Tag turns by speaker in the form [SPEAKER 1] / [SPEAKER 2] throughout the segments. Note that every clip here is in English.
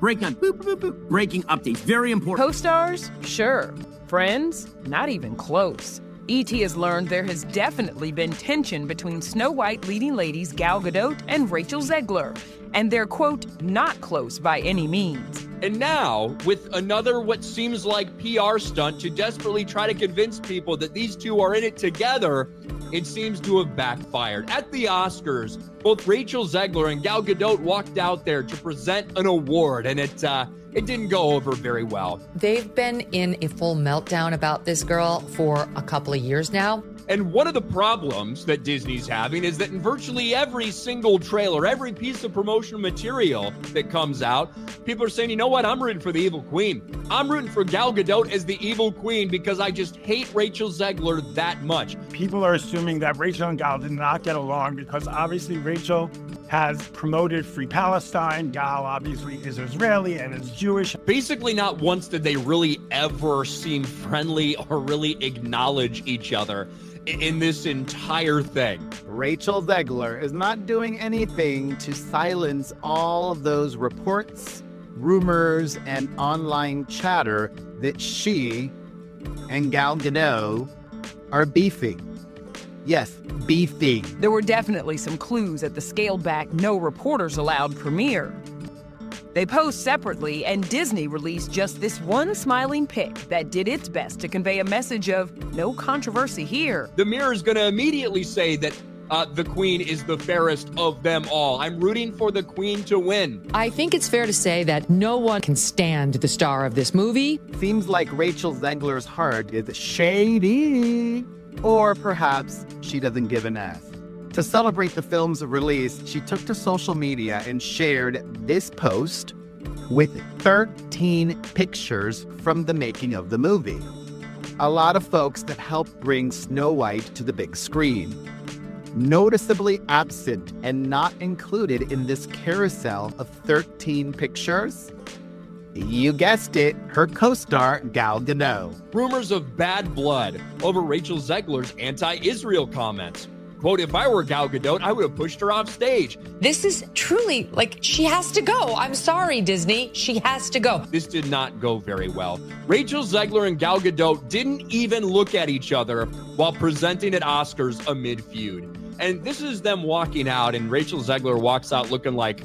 [SPEAKER 1] Breaking updates. Very important.
[SPEAKER 2] Co-stars? Sure. Friends? Not even close. E.T. has learned there has definitely been tension between Snow White leading ladies Gal Gadot and Rachel Zegler, and they're, quote, not close by any means.
[SPEAKER 3] And now, with another what seems like PR stunt to desperately try to convince people that these two are in it together, it seems to have backfired. At the Oscars, both Rachel Zegler and Gal Gadot walked out there to present an award, and it didn't go over very well.
[SPEAKER 4] They've been in a full meltdown about this girl for a couple of years now.
[SPEAKER 3] And one of the problems that Disney's having is that in virtually every single trailer, every piece of promotional material that comes out, people are saying, you know what, I'm rooting for the evil queen. I'm rooting for Gal Gadot as the evil queen because I just hate Rachel Zegler that much.
[SPEAKER 5] People are assuming that Rachel and Gal did not get along because obviously Rachel has promoted Free Palestine. Gal obviously is Israeli and is Jewish.
[SPEAKER 3] Basically, not once did they really ever seem friendly or really acknowledge each other in this entire thing.
[SPEAKER 6] Rachel Zegler is not doing anything to silence all of those reports, rumors, and online chatter that she and Gal Gadot are beefing. Yes, beefing.
[SPEAKER 2] There were definitely some clues at the scaled-back no reporters allowed premiere. They posed separately, and Disney released just this one smiling pic that did its best to convey a message of no controversy here.
[SPEAKER 3] The Mirror is going to immediately say that the queen is the fairest of them all. I'm rooting for the queen to win.
[SPEAKER 4] I think it's fair to say that no one can stand the star of this movie.
[SPEAKER 6] Seems like Rachel Zegler's heart is shady. Or perhaps she doesn't give an F. To celebrate the film's release, she took to social media and shared this post with 13 pictures from the making of the movie. A lot of folks that helped bring Snow White to the big screen. Noticeably absent and not included in this carousel of 13 pictures, you guessed it, her co-star, Gal Gadot.
[SPEAKER 3] Rumors of bad blood over Rachel Zegler's anti-Israel comments. Quote, if I were Gal Gadot, I would have pushed her off stage.
[SPEAKER 4] This is truly, she has to go. I'm sorry, Disney. She has to go.
[SPEAKER 3] This did not go very well. Rachel Zegler and Gal Gadot didn't even look at each other while presenting at Oscars amid feud. And this is them walking out, and Rachel Zegler walks out looking like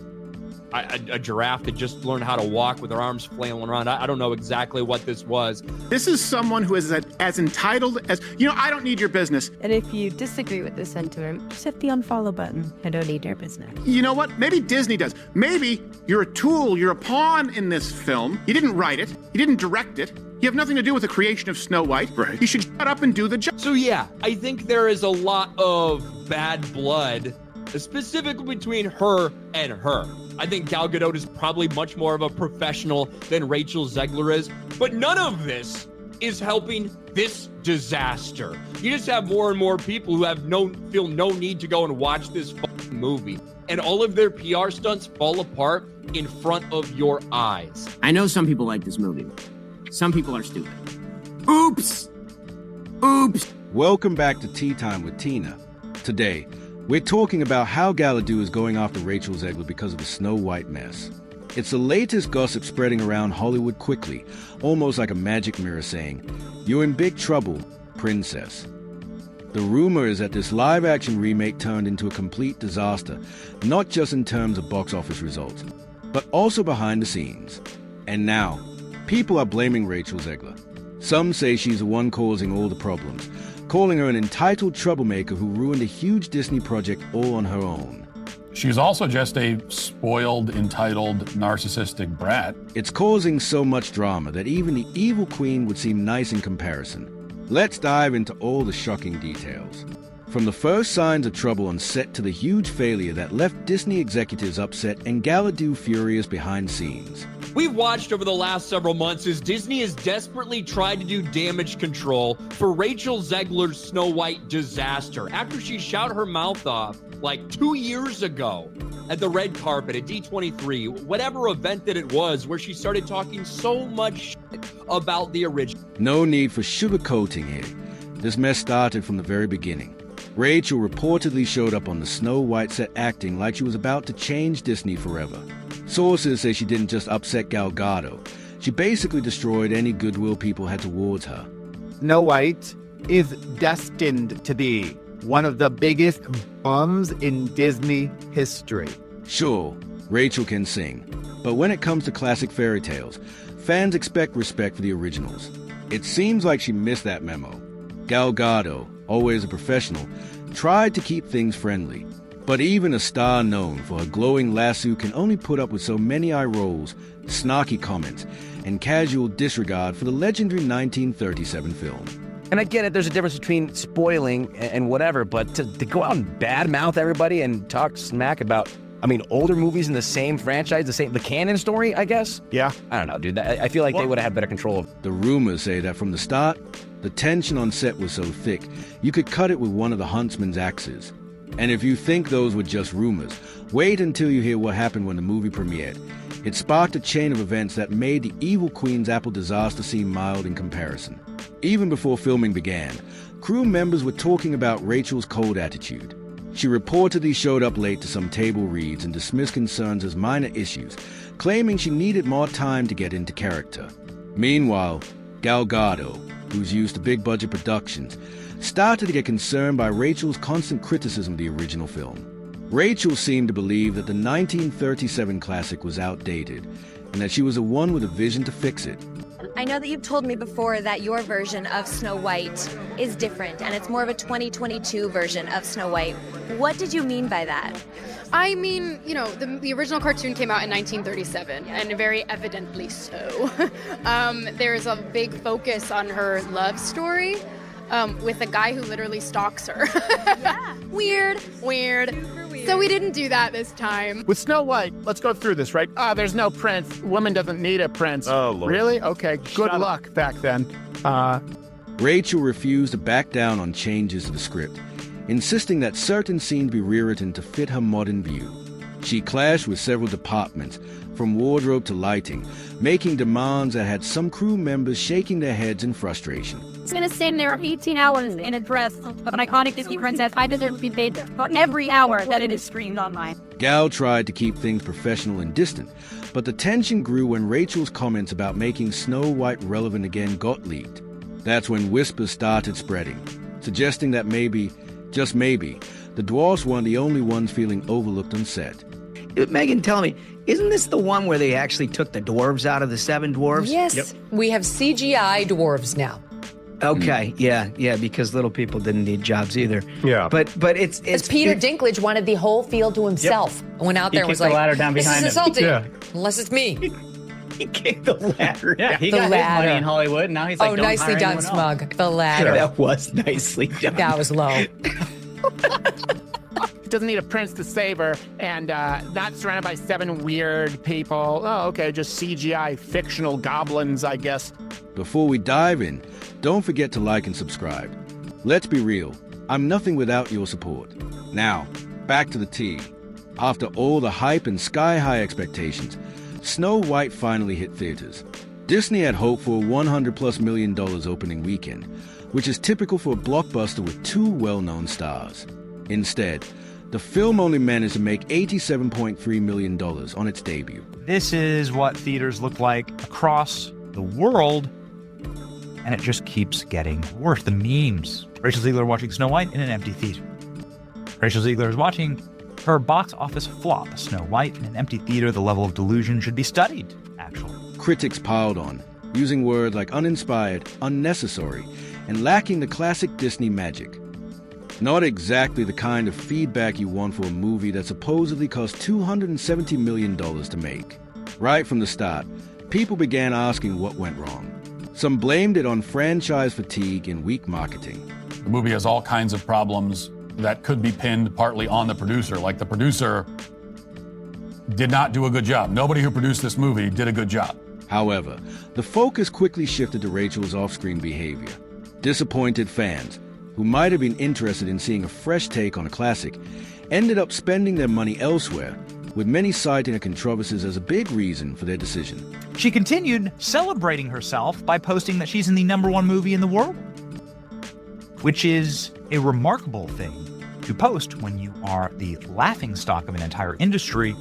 [SPEAKER 3] a giraffe that just learned how to walk with her arms flailing around. I don't know exactly what this was.
[SPEAKER 7] This is someone who is as entitled as, I don't need your business.
[SPEAKER 8] And if you disagree with this sentiment, just hit the unfollow button. I don't need your business.
[SPEAKER 7] You know what? Maybe Disney does. Maybe you're a tool, you're a pawn in this film. You didn't write it. You didn't direct it. You have nothing to do with the creation of Snow White. Right. You should shut up and do the job.
[SPEAKER 3] So yeah, I think there is a lot of bad blood, specifically between her and her. I think Gal Gadot is probably much more of a professional than Rachel Zegler is, but none of this is helping this disaster. You just have more and more people who feel no need to go and watch this fucking movie, and all of their PR stunts fall apart in front of your eyes.
[SPEAKER 1] I know some people like this movie. Some people are stupid. Oops! Oops!
[SPEAKER 9] Welcome back to Tea Time with Tina. Today, we're talking about how Gal Gadot is going after Rachel Zegler because of the Snow White mess. It's the latest gossip spreading around Hollywood quickly, almost like a magic mirror saying, "You're in big trouble, princess." The rumor is that this live-action remake turned into a complete disaster, not just in terms of box office results, but also behind the scenes. And now, people are blaming Rachel Zegler. Some say she's the one causing all the problems, calling her an entitled troublemaker who ruined a huge Disney project all on her own.
[SPEAKER 10] She's also just a spoiled, entitled, narcissistic brat.
[SPEAKER 9] It's causing so much drama that even the evil queen would seem nice in comparison. Let's dive into all the shocking details. From the first signs of trouble on set to the huge failure that left Disney executives upset and Gal Gadot furious behind scenes.
[SPEAKER 3] We've watched over the last several months as Disney has desperately tried to do damage control for Rachel Zegler's Snow White disaster after she shot her mouth off like 2 years ago at the red carpet at D23, whatever event that it was, where she started talking so much shit about the original.
[SPEAKER 9] No need for sugarcoating here. This mess started from the very beginning. Rachel reportedly showed up on the Snow White set acting like she was about to change Disney forever. Sources say she didn't just upset Gal Gadot. She basically destroyed any goodwill people had towards her.
[SPEAKER 6] Snow White is destined to be one of the biggest bums in Disney history.
[SPEAKER 9] Sure, Rachel can sing, but when it comes to classic fairy tales, fans expect respect for the originals. It seems like she missed that memo. Gal Gadot, always a professional, tried to keep things friendly, but even a star known for her glowing lasso can only put up with so many eye rolls, snarky comments, and casual disregard for the legendary 1937 film.
[SPEAKER 11] And I get it, there's a difference between spoiling and whatever, but to go out and badmouth everybody and talk smack about, older movies in the same franchise, the canon story, I guess?
[SPEAKER 5] Yeah.
[SPEAKER 11] I don't know, dude. I feel like they would have had better control of it.
[SPEAKER 9] The rumors say that from the start, the tension on set was so thick, you could cut it with one of the huntsman's axes. And if you think those were just rumors, wait until you hear what happened when the movie premiered. It sparked a chain of events that made the evil Queen's apple disaster seem mild in comparison. Even before filming began, crew members were talking about Rachel's cold attitude. She reportedly showed up late to some table reads and dismissed concerns as minor issues, claiming she needed more time to get into character. Meanwhile, Gal Gadot, who's used to big-budget productions, started to get concerned by Rachel's constant criticism of the original film. Rachel seemed to believe that the 1937 classic was outdated, and that she was the one with a vision to fix it.
[SPEAKER 12] I know that you've told me before that your version of Snow White is different, and it's more of a 2022 version of Snow White. What did you mean by that?
[SPEAKER 13] I mean, the original cartoon came out in 1937, and very evidently so. There's a big focus on her love story with a guy who literally stalks her.
[SPEAKER 12] Yeah. Weird.
[SPEAKER 13] So we didn't do that this time.
[SPEAKER 5] With Snow White, let's go through this, right? There's no prince. Woman doesn't need a prince.
[SPEAKER 14] Oh, Lord.
[SPEAKER 5] Really? Okay, good luck back then.
[SPEAKER 9] Rachel refused to back down on changes to the script, insisting that certain scenes be rewritten to fit her modern view. She clashed with several departments, from wardrobe to lighting, making demands that had some crew members shaking their heads in frustration.
[SPEAKER 15] It's gonna stand there 18 hours in a dress of an iconic Disney princess. I deserve to be paid for every hour that it is streamed online.
[SPEAKER 9] Gal tried to keep things professional and distant, but the tension grew when Rachel's comments about making Snow White relevant again got leaked. That's when whispers started spreading, suggesting that maybe, just maybe, the dwarfs weren't the only ones feeling overlooked on set.
[SPEAKER 16] Megan, tell me, isn't this the one where they actually took the dwarves out of the seven dwarves?
[SPEAKER 4] Yes,
[SPEAKER 16] Yep.
[SPEAKER 4] we have CGI dwarves now.
[SPEAKER 16] Okay, yeah, because little people didn't need jobs either.
[SPEAKER 14] Yeah.
[SPEAKER 16] But it's
[SPEAKER 4] Peter Dinklage wanted the whole field to himself. Went out there and was like,
[SPEAKER 17] the ladder down
[SPEAKER 4] this
[SPEAKER 17] behind
[SPEAKER 4] is
[SPEAKER 17] him.
[SPEAKER 4] insulting,
[SPEAKER 14] Yeah.
[SPEAKER 4] unless it's me.
[SPEAKER 16] he kicked the ladder.
[SPEAKER 17] Yeah, he
[SPEAKER 4] The
[SPEAKER 17] got his
[SPEAKER 4] ladder.
[SPEAKER 17] money in Hollywood, and now he's like,
[SPEAKER 4] Oh,
[SPEAKER 17] don't
[SPEAKER 4] nicely
[SPEAKER 17] hire
[SPEAKER 4] done,
[SPEAKER 17] anyone else.
[SPEAKER 4] Smug. The ladder.
[SPEAKER 16] That was nicely done.
[SPEAKER 4] That was low.
[SPEAKER 5] She doesn't need a prince to save her, and not surrounded by 7 weird people. Oh, okay, just CGI fictional goblins, I guess.
[SPEAKER 9] Before we dive in, don't forget to like and subscribe. Let's be real, I'm nothing without your support. Now, back to the tea. After all the hype and sky-high expectations, Snow White finally hit theaters. Disney had hoped for a $100+ million opening weekend, which is typical for a blockbuster with 2 well-known stars. Instead, the film only managed to make $87.3 million on its debut.
[SPEAKER 18] This is what theaters look like across the world, and it just keeps getting worse. The memes. Rachel Zegler watching Snow White in an empty theater. Rachel Zegler is watching her box office flop, Snow White, in an empty theater. The level of delusion should be studied, actually.
[SPEAKER 9] Critics piled on, using words like uninspired, unnecessary, and lacking the classic Disney magic. Not exactly the kind of feedback you want for a movie that supposedly cost $270 million to make. Right from the start, people began asking what went wrong. Some blamed it on franchise fatigue and weak marketing.
[SPEAKER 10] The movie has all kinds of problems that could be pinned partly on the producer. Like the producer did not do a good job. Nobody who produced this movie did a good job.
[SPEAKER 9] However, the focus quickly shifted to Rachel's off-screen behavior. Disappointed fans, who might have been interested in seeing a fresh take on a classic, ended up spending their money elsewhere, with many citing her controversies as a big reason for their decision.
[SPEAKER 18] She continued celebrating herself by posting that she's in the #1 movie in the world, which is a remarkable thing to post when you are the laughingstock of an entire industry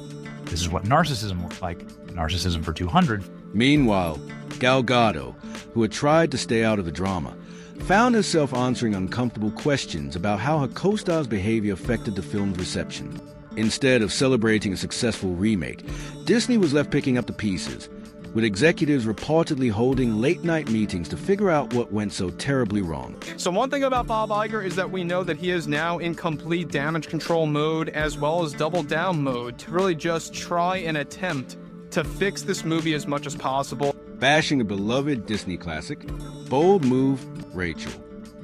[SPEAKER 18] This is what narcissism looks like. Narcissism for 200.
[SPEAKER 9] Meanwhile, Gal Gadot, who had tried to stay out of the drama, found herself answering uncomfortable questions about how her co-star's behavior affected the film's reception. Instead of celebrating a successful remake, Disney was left picking up the pieces, with executives reportedly holding late-night meetings to figure out what went so terribly wrong.
[SPEAKER 14] So one thing about Bob Iger is that we know that he is now in complete damage control mode as well as double down mode to really just try and attempt to fix this movie as much as possible.
[SPEAKER 9] Bashing a beloved Disney classic, bold move, Rachel.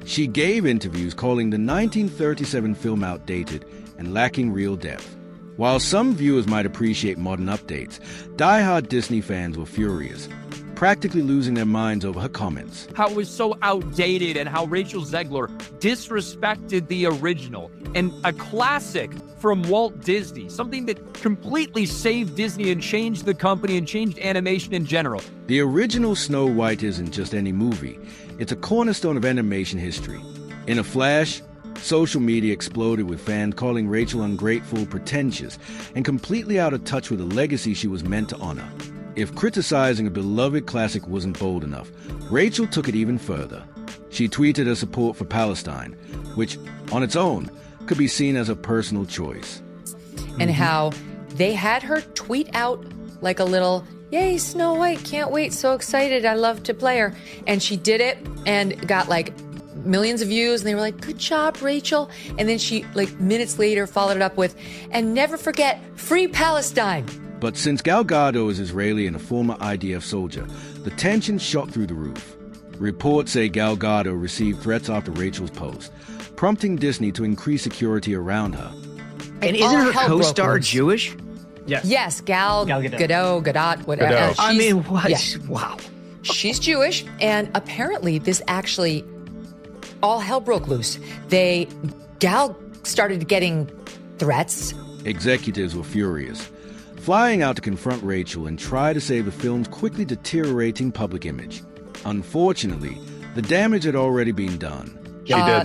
[SPEAKER 9] She gave interviews calling the 1937 film outdated and lacking real depth. While some viewers might appreciate modern updates, die-hard Disney fans were furious, practically losing their minds over her comments.
[SPEAKER 3] How it was so outdated and how Rachel Zegler disrespected the original and a classic from Walt Disney, something that completely saved Disney and changed the company and changed animation in general.
[SPEAKER 9] The original Snow White isn't just any movie. It's a cornerstone of animation history. In a flash, social media exploded with fans calling Rachel ungrateful, pretentious, and completely out of touch with the legacy she was meant to honor. If criticizing a beloved classic wasn't bold enough, Rachel took it even further. She tweeted her support for Palestine, which, on its own, could be seen as a personal choice.
[SPEAKER 4] And how they had her tweet out like a little, "Yay, Snow White, can't wait, so excited, I love to play her." And she did it and got like millions of views, and they were like, "Good job, Rachel." And then she, like minutes later, followed it up with, "And never forget, free Palestine."
[SPEAKER 9] But since Gal Gadot is Israeli and a former IDF soldier, the tension shot through the roof. Reports say Gal Gadot received threats after Rachel's post, prompting Disney to increase security around her.
[SPEAKER 16] And isn't her co-star Jewish?
[SPEAKER 4] Yes, Gal Gadot, whatever.
[SPEAKER 16] Gadot. I mean, what?
[SPEAKER 4] Yeah.
[SPEAKER 16] Wow.
[SPEAKER 4] She's Jewish, and apparently this actually, all hell broke loose. Gal started getting threats.
[SPEAKER 9] Executives were furious, flying out to confront Rachel and try to save the film's quickly deteriorating public image. Unfortunately, the damage had already been done.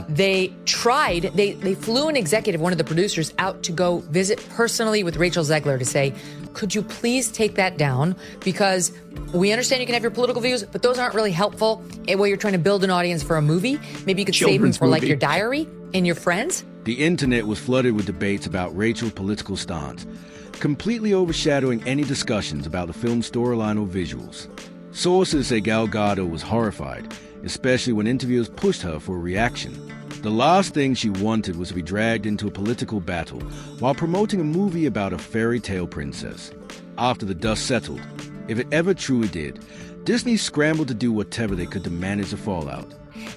[SPEAKER 4] They tried, they flew an executive, one of the producers, out to go visit personally with Rachel Zegler to say, "Could you please take that down? Because we understand you can have your political views, but those aren't really helpful while you're trying to build an audience for a movie. Maybe you could save them for like your diary and your friends."
[SPEAKER 9] The internet was flooded with debates about Rachel's political stance, completely overshadowing any discussions about the film's storyline or visuals. Sources say Gal Gadot was horrified, especially when interviewers pushed her for a reaction. The last thing she wanted was to be dragged into a political battle while promoting a movie about a fairy tale princess. After the dust settled, if it ever truly did, Disney scrambled to do whatever they could to manage the fallout.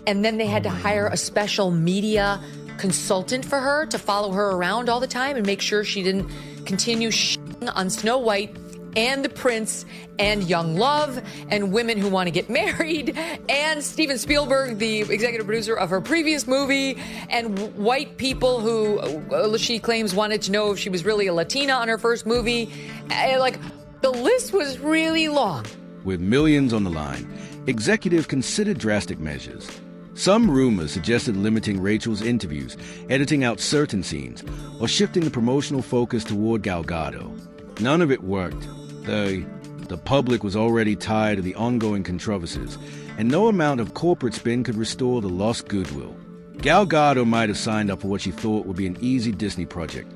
[SPEAKER 4] And then they had to hire a special media consultant for her to follow her around all the time and make sure she didn't continue shitting on Snow White and the prince and young love and women who want to get married and Steven Spielberg, the executive producer of her previous movie, and white people who she claims wanted to know if she was really a Latina on her first movie. Like, the list was really long.
[SPEAKER 9] With millions on the line, executives considered drastic measures. Some rumors suggested limiting Rachel's interviews, editing out certain scenes, or shifting the promotional focus toward Gal Gadot. None of it worked. The public was already tired of the ongoing controversies, and no amount of corporate spin could restore the lost goodwill. Gal Gadot might have signed up for what she thought would be an easy Disney project,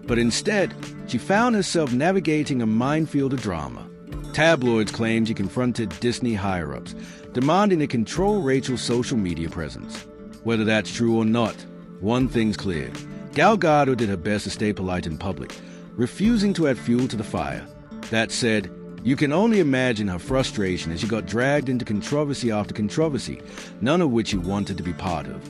[SPEAKER 9] but instead, she found herself navigating a minefield of drama. Tabloids claimed she confronted Disney higher-ups, demanding to control Rachel's social media presence. Whether that's true or not, one thing's clear. Gal Gadot did her best to stay polite in public, refusing to add fuel to the fire. That said, you can only imagine her frustration as she got dragged into controversy after controversy, none of which she wanted to be part of.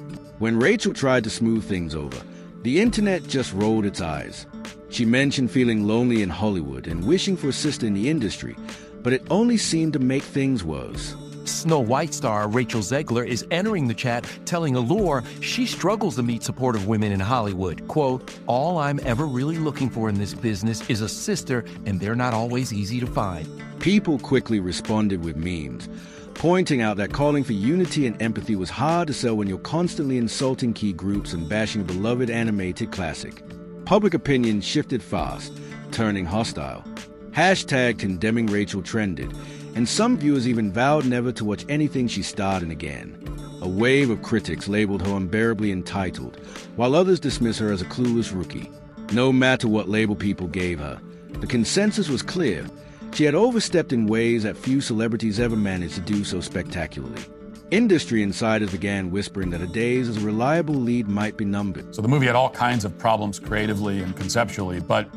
[SPEAKER 9] When Rachel tried to smooth things over, the internet just rolled its eyes. She mentioned feeling lonely in Hollywood and wishing for a sister in the industry, but it only seemed to make things worse.
[SPEAKER 17] Snow White star Rachel Zegler is entering the chat telling Allure she struggles to meet supportive women in Hollywood. Quote, "All I'm ever really looking for in this business is a sister, and they're not always easy to find."
[SPEAKER 9] People quickly responded with memes, pointing out that calling for unity and empathy was hard to sell when you're constantly insulting key groups and bashing a beloved animated classic. public opinion shifted fast, turning hostile. Hashtag condemning Rachel trended, and some viewers even vowed never to watch anything she starred in again. A wave of critics labeled her unbearably entitled, while others dismiss her as a clueless rookie. No matter what label people gave her, the consensus was clear. She had overstepped in ways that few celebrities ever managed to do so spectacularly. Industry insiders began whispering that her days as a reliable lead might be numbered.
[SPEAKER 10] So the movie had all kinds of problems creatively and conceptually, but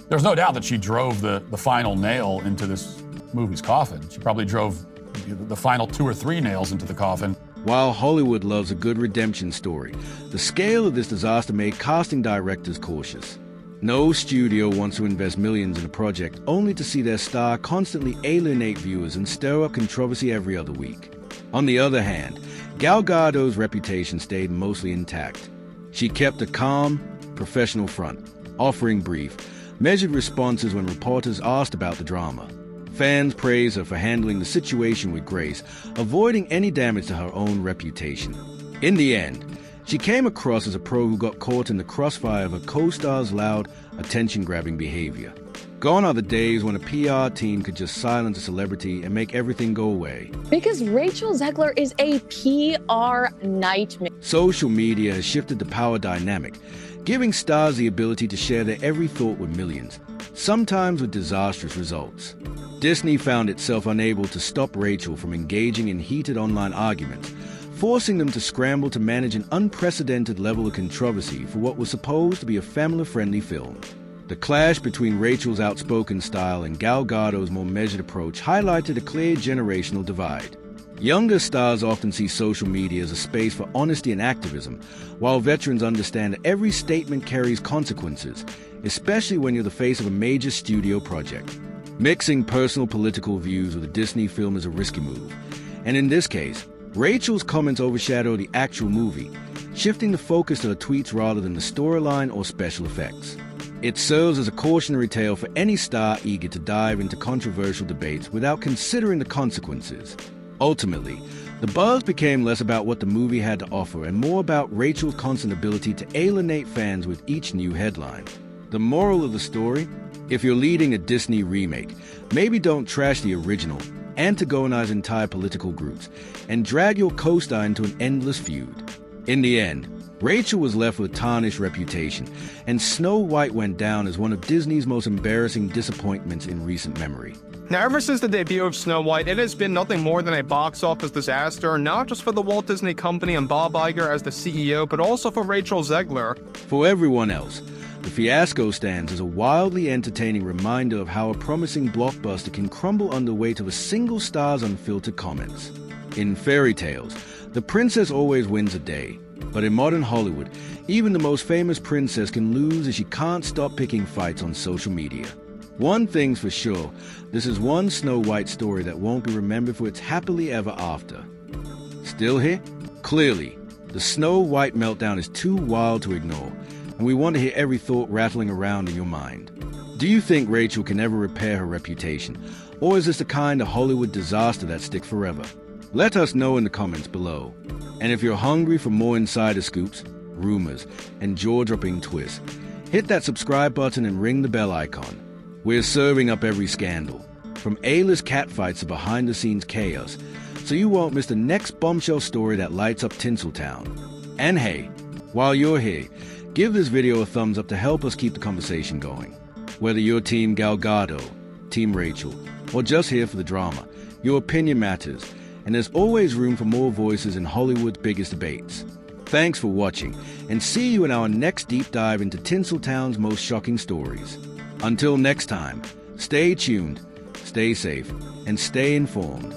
[SPEAKER 10] there's no doubt that she drove the final nail into this movie's coffin. She probably drove the final 2 or 3 nails into the coffin.
[SPEAKER 9] While Hollywood loves a good redemption story, the scale of this disaster made casting directors cautious. No studio wants to invest millions in a project only to see their star constantly alienate viewers and stir up controversy every other week. On the other hand, Gal Gadot's reputation stayed mostly intact. She kept a calm, professional front, offering brief, measured responses when reporters asked about the drama. Fans praised her for handling the situation with grace, avoiding any damage to her own reputation. In the end, she came across as a pro who got caught in the crossfire of her co-star's loud, attention-grabbing behavior. Gone are the days when a PR team could just silence a celebrity and make everything go away.
[SPEAKER 19] Because Rachel Zegler is a PR nightmare.
[SPEAKER 9] Social media has shifted the power dynamic, giving stars the ability to share their every thought with millions, sometimes with disastrous results. Disney found itself unable to stop Rachel from engaging in heated online arguments, forcing them to scramble to manage an unprecedented level of controversy for what was supposed to be a family-friendly film. The clash between Rachel's outspoken style and Gal Gadot's more measured approach highlighted a clear generational divide. Younger stars often see social media as a space for honesty and activism, while veterans understand that every statement carries consequences, especially when you're the face of a major studio project. Mixing personal political views with a Disney film is a risky move, and in this case, Rachel's comments overshadow the actual movie, shifting the focus to her tweets rather than the storyline or special effects. It serves as a cautionary tale for any star eager to dive into controversial debates without considering the consequences. Ultimately, the buzz became less about what the movie had to offer and more about Rachel's constant ability to alienate fans with each new headline. The moral of the story? If you're leading a Disney remake, maybe don't trash the original, antagonize entire political groups, and drag your co-star into an endless feud. In the end, Rachel was left with a tarnished reputation, and Snow White went down as one of Disney's most embarrassing disappointments in recent memory.
[SPEAKER 14] Now, ever since the debut of Snow White, it has been nothing more than a box office disaster, not just for the Walt Disney Company and Bob Iger as the CEO, but also for Rachel Zegler.
[SPEAKER 9] For everyone else, the fiasco stands as a wildly entertaining reminder of how a promising blockbuster can crumble under weight of a single star's unfiltered comments. In fairy tales, the princess always wins a day, but in modern Hollywood, even the most famous princess can lose as she can't stop picking fights on social media. One thing's for sure, this is one Snow White story that won't be remembered for its happily ever after. Still here? Clearly, the Snow White meltdown is too wild to ignore, and we want to hear every thought rattling around in your mind. Do you think Rachel can ever repair her reputation, or is this the kind of Hollywood disaster that sticks forever? Let us know in the comments below. And if you're hungry for more insider scoops, rumors, and jaw-dropping twists, hit that subscribe button and ring the bell icon. We're serving up every scandal, from A-list catfights to behind-the-scenes chaos, so you won't miss the next bombshell story that lights up Tinseltown. And hey, while you're here, give this video a thumbs up to help us keep the conversation going. Whether you're Team Gal Gadot, Team Rachel, or just here for the drama, your opinion matters, and there's always room for more voices in Hollywood's biggest debates. Thanks for watching, and see you in our next deep dive into Tinseltown's most shocking stories. Until next time, stay tuned, stay safe, and stay informed.